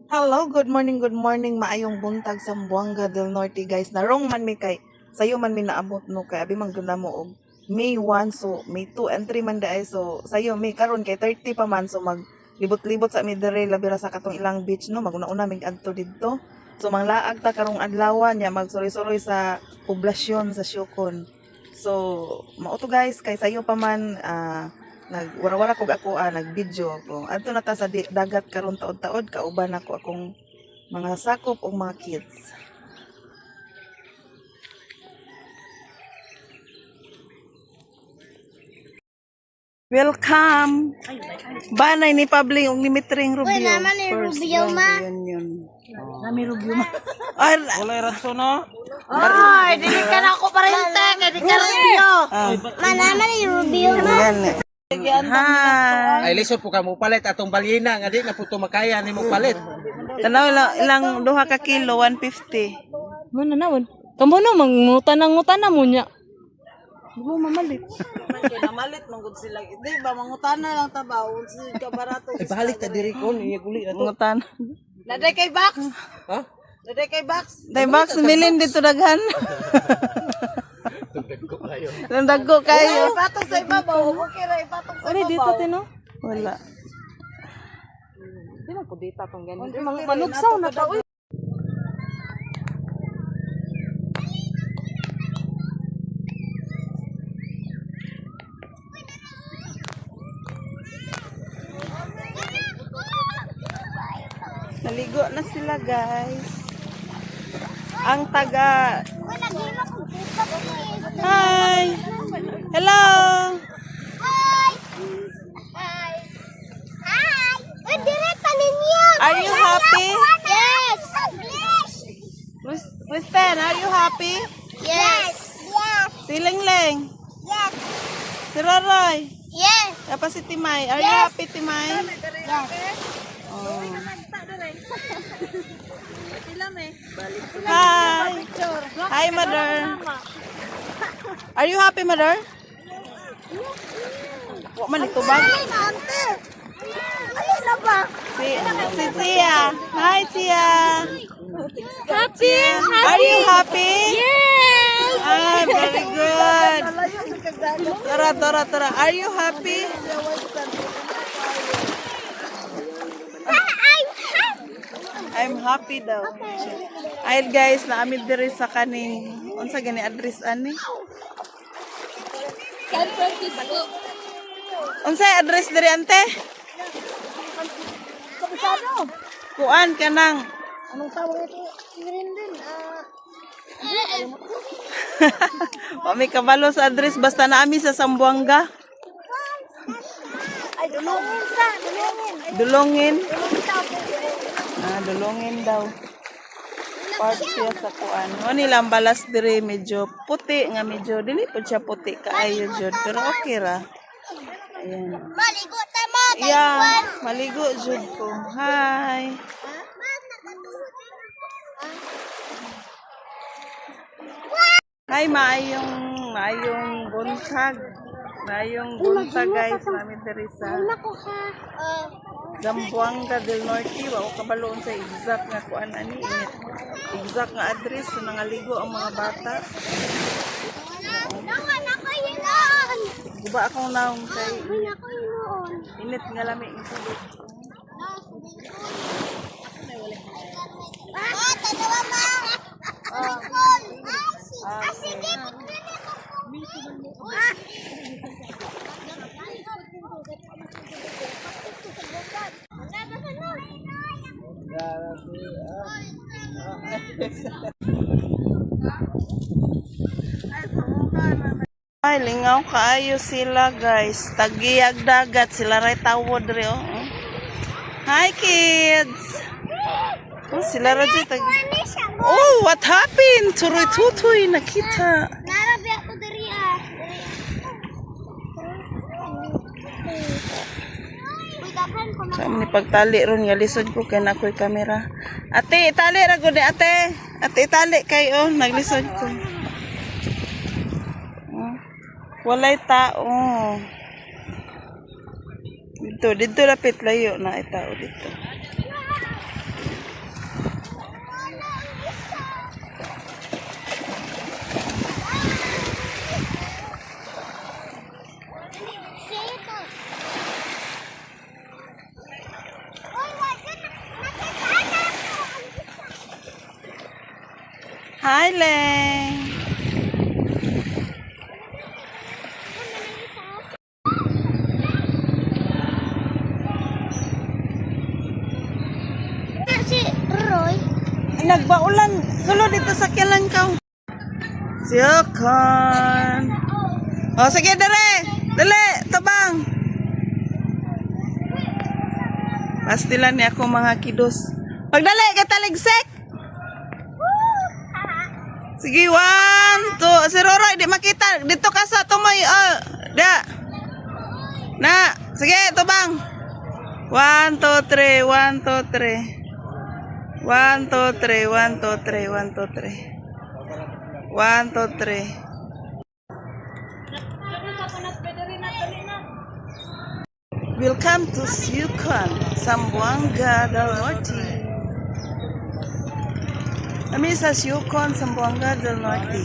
Hello, good morning, maayong buntag sa Buanga del Norte guys. Narong man mi kay sayo man mi naabot no kay abi man gud mo og May 1 so May 2 and 3 man daay so sayo may karon kay 30 pa man so mag libot-libot sa mi dere labira sa katong ilang beach no maguna-una mig adto didto. So manglaag ta karong adlaw nya magsuroy-suroy sa poblasyon sa Siokon. So mao to guys kay sayo pa man nagwara-wara kog ako nag-video ko. Adto na ta sa dagat karon taod-taod kauban ako akong mga sakop og mga kids. Welcome. Banay ni Pabling og ni Mitring Rubio. Uy, naman ni Rubio, ma. Yun. Nami Rubio ma. Ay, Wala raso no. Ay, dili ka na ako parente, kaya di ka Rubio. Naman ni Rubio, ma. gani. Hi. Ay lisod po ka mo palit atong balyena nga di na puto makaya ni mo palit. Tanaw ilang duha ka kilo 150. Mana naman? Kamu na mangutan na mo niya. Di mo mamalit. Kaya namalit manggod sila. Di ba mangutana lang tabaw si kabarato. Ay balik ta diri ko niya guli na to. Mangutan. Naday kay Box. Ha? Naday kay Box. Dai box milin dito daghan. Dagko kayo. Ipatong sa ibabaw. Okay ra, ipatong sa Ano dito tino? Wala. Di man ko dita tong ganun. Di man manugsaw na ta uy. Naligo na sila guys. Ang taga. Hi. Hello. Hi. Hi. Hi. Uy, direta ninyo. Are you happy? Yes. Kristen, are you happy? Yes. Yes. Si Lengleng. Yes. Si Roroy. Yes. Tapos si Timay. Are you Yes. happy, Timay? Yes. Oh. Hi. Hi, mother. Are you happy, mother? Wa man ito ba? Ayun na ba? Si Tia. Hi, Tia. Happy! Are you happy? Yes! Ah, very good. Tara. Are you happy? I'm happy daw. Ay guys, naamid diri sa kaning unsa gani address ani? San Francisco. Unsay address diri ante? Kabisado. Kuan kanang Anong tawag ito? Grindin. wa may kabalo sa address basta naami sa Sambuanga. Ay, dulungin sa. Dulungin. Dulongin. Dulungin Dulongin daw. Part siya sa kuan. Mo nilang balas diri medyo puti nga medyo dili pud siya puti kaayo jud pero okay ra. Ayan. Maligo tama. Yeah, maligo jud ko. Hi. Hi, maayong buntag. Maayong buntag guys, namin diri sa Ako ha. Zamboanga del Norte. Wa ko kabaloon sa exact nga kuan ani init. Exact nga address sa nangaligo ang mga bata. Naman ako yun. Guba akong naong kay Ako yun. init nga lami ang tubig. Tanawa ba? Sige. Ay, lingaw kaayo sila guys. Tagiyag dagat sila ray tawod ri oh. Hi kids. Oh, sila ra dyan Oh, what happened? Turoy-tutoy nakita. Narabi ako diri Sa ni pagtali ron nga lisod ko kay nakoy kamera. Ate, itali ra gud ate. Ate, itali kay oh, naglisod ko. Oh, walay tao. Dito lapit layo na itao dito. Hi, Leng. Si Roy. Nagbaulan. Sulod dito sa Kilangkaw. Silkon. O, sige, dali. Dali, tabang. Pastilan niya ako mga kidos. Pagdali, kataligsik. Sige, 1, 2. Si Roroy, di makita. Dito ka sa tumoy. Da. Na. Sige, tabang. 1, 2, 3. 1, 2, 3. 1, 2, 3, 1, 2, 3, 1, 2, 3. 1, 2, 3. Welcome to Yukon, Zamboanga del Norte. Kami sa Yukon, Zamboanga del Norte.